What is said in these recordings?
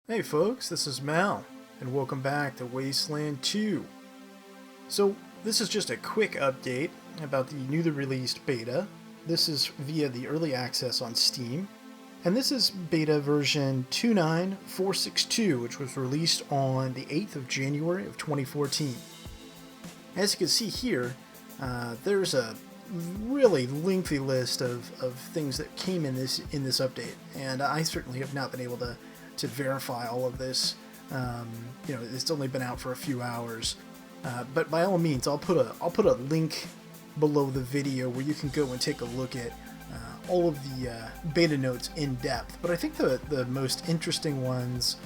Hey folks, this is Mal, and welcome back to Wasteland 2. So, this is just a quick update about the newly released beta. This is via the early access on Steam, and this is beta version 29462, which was released on the 8th of January of 2014. As you can see here, there's a really lengthy list of things that came in this update, and I certainly have not been able to verify all of this. It's only been out for a few hours, but by all means, I'll put a link below the video where you can go and take a look at all of the beta notes in depth. But I think the most interesting ones,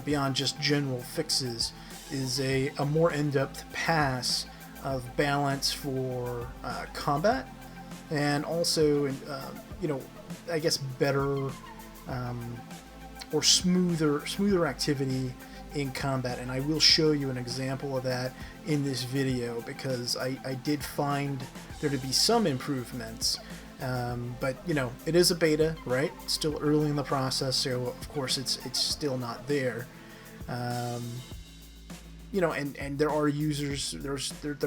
beyond just general fixes, is a more in-depth pass of balance for combat, and also I guess better or smoother activity in combat. And I will show you an example of that in this video, because I did find there to be some improvements, but it is a beta, right? It's still early in the process, so of course it's still not there. And there are users, there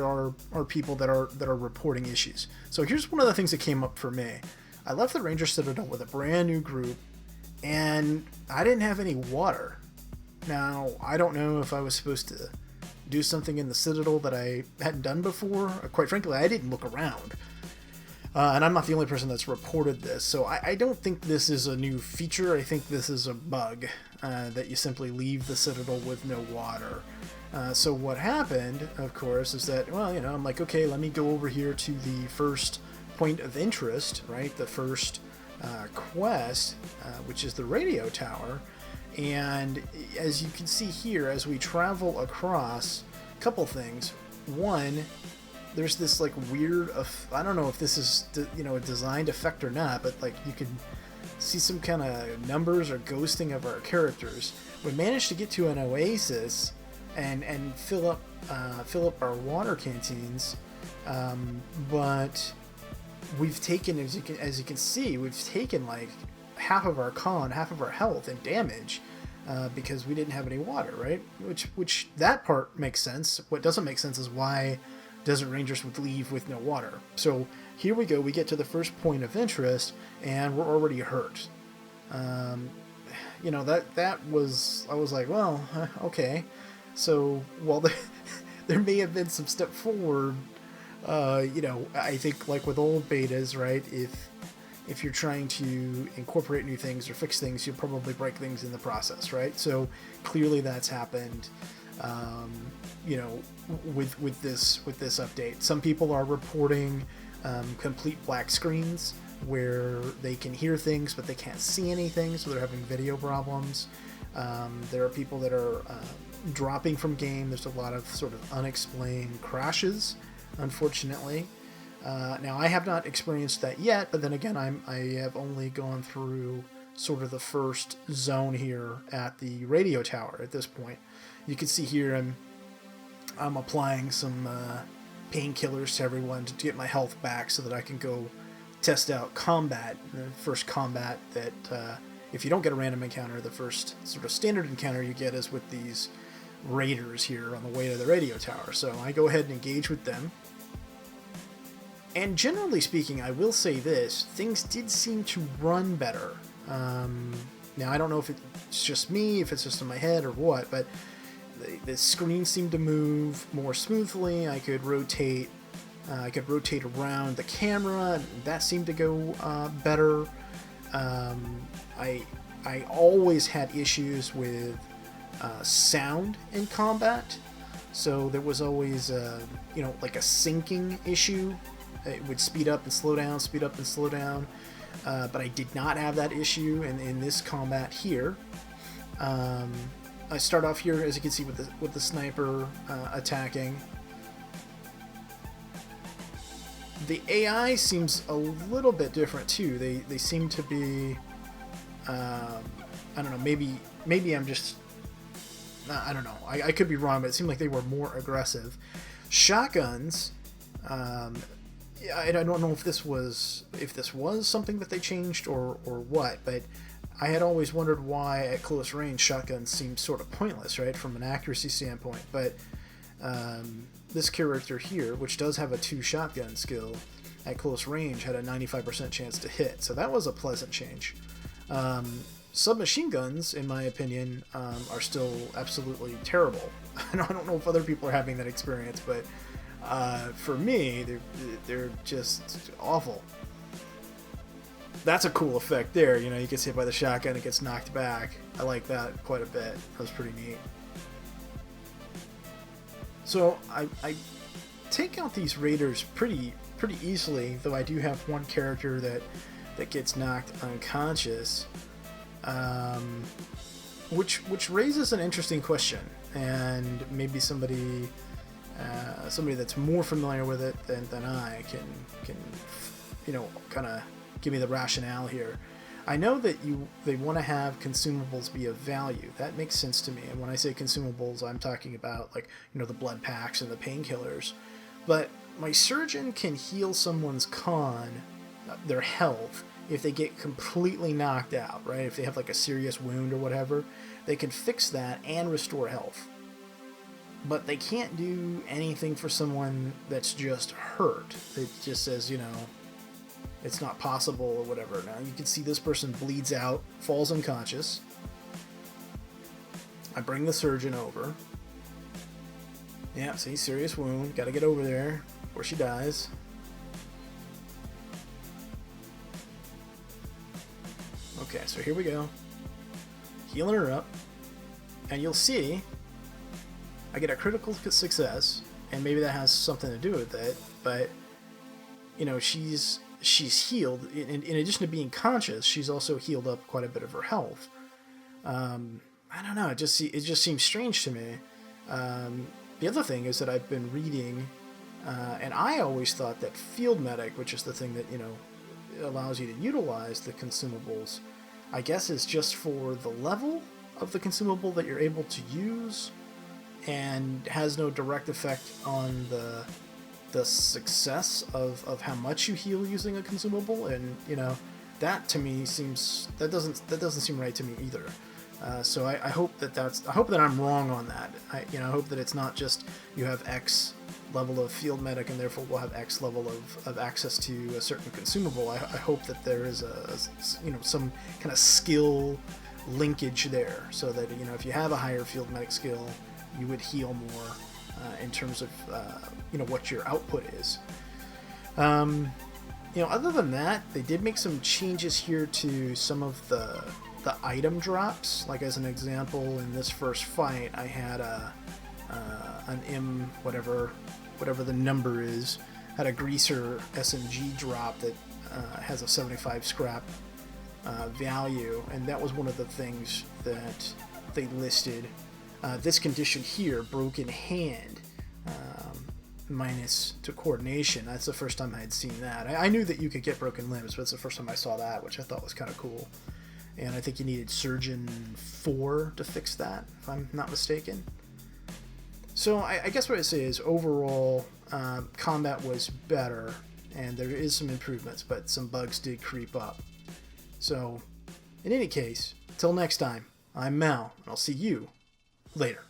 are people that are reporting issues. So here's one of the things that came up for me. I left the Ranger Citadel with a brand new group, and I didn't have any water. Now, I don't know if I was supposed to do something in the Citadel that I hadn't done before. Quite frankly, I didn't look around. And I'm not the only person that's reported this, so I don't think this is a new feature. I think this is a bug, that you simply leave the Citadel with no water. So what happened, of course, is that, I'm like, okay, let me go over here to the first point of interest, right? The first quest, which is the radio tower. And as you can see here, as we travel across, a couple things. One, there's this like weird, I don't know if this is a designed effect or not, but like you can see some kind of numbers or ghosting of our characters. We managed to get to an oasis and fill up our water canteens, but we've taken, as you can see, we've taken like half of our half of our health and damage, because we didn't have any water, right? Which that part makes sense. What doesn't make sense is why Desert Rangers would leave with no water. So here we go. We get to the first point of interest, and we're already hurt. That was, I was like, well, okay. So while there may have been some step forward, I think like with old betas, right? If you're trying to incorporate new things or fix things, you'll probably break things in the process, right? So clearly that's happened, with this update. Some people are reporting complete black screens where they can hear things but they can't see anything, so they're having video problems. There are people that are dropping from game. There's a lot of sort of unexplained crashes, unfortunately. Now, I have not experienced that yet, but then again, I have only gone through sort of the first zone here at the radio tower at this point. You can see here I'm applying some painkillers to everyone to get my health back so that I can go test out combat. The first combat that, if you don't get a random encounter, the first sort of standard encounter you get is with these raiders here on the way to the radio tower. So I go ahead and engage with them. And generally speaking, I will say this, things did seem to run better. Now, I don't know if it's just me, if it's just in my head or what, but the screen seemed to move more smoothly. I could rotate around the camera, and that seemed to go better. I always had issues with sound in combat, so there was always like a syncing issue. It would speed up and slow down, but I did not have that issue in this combat here. I start off here, as you can see, with the sniper attacking. The AI seems a little bit different too. They seem to be, I don't know, maybe I'm just, I don't know. I could be wrong, but it seemed like they were more aggressive. Shotguns, I don't know if this was something that they changed or what, but I had always wondered why at close range shotguns seemed sort of pointless, right, from an accuracy standpoint. But this character here, which does have a 2 shotgun skill, at close range had a 95% chance to hit, so that was a pleasant change. Submachine guns, in my opinion, are still absolutely terrible. I don't know if other people are having that experience, but for me, they're just awful. That's a cool effect there. You know, you gets hit by the shotgun, it gets knocked back. I like that quite a bit. That was pretty neat. So I take out these raiders pretty easily, though I do have one character that gets knocked unconscious, which raises an interesting question, and maybe somebody that's more familiar with it than I can kind of give me the rationale here. I know that they want to have consumables be of value. That makes sense to me. And when I say consumables, I'm talking about the blood packs and the painkillers. But my surgeon can heal someone's their health, if they get completely knocked out, right? If they have a serious wound or whatever, they can fix that and restore health. But they can't do anything for someone that's just hurt. It just says, it's not possible or whatever. Now you can see this person bleeds out, falls unconscious. I bring the surgeon over. Yeah, see, serious wound. Gotta get over there before she dies. Okay, so here we go. Healing her up. And you'll see I get a critical success, and maybe that has something to do with it, but she's healed. In addition to being conscious, she's also healed up quite a bit of her health. I don't know, it just seems strange to me. The other thing is that I've been reading, and I always thought that Field Medic, which is the thing that allows you to utilize the consumables, I guess is just for the level of the consumable that you're able to use, and has no direct effect on the success of how much you heal using a consumable. And that to me that doesn't seem right to me either. So I hope that I'm wrong on that. I hope that it's not just you have X level of Field Medic and therefore we'll have X level of access to a certain consumable. I hope that there is some kind of skill linkage there, so that if you have a higher Field Medic skill, you would heal more in terms of what your output is. Other than that, they did make some changes here to some of the item drops. Like as an example, in this first fight, I had an M whatever the number is, had a greaser SMG drop that has a 75 scrap value, and that was one of the things that they listed. This condition here, broken hand, minus to coordination. That's the first time I had seen that. I knew that you could get broken limbs, but it's the first time I saw that, which I thought was kind of cool. And I think you needed Surgeon 4 to fix that, if I'm not mistaken. So I guess what I say is overall, combat was better, and there is some improvements, but some bugs did creep up. So, in any case, till next time, I'm Mal, and I'll see you later.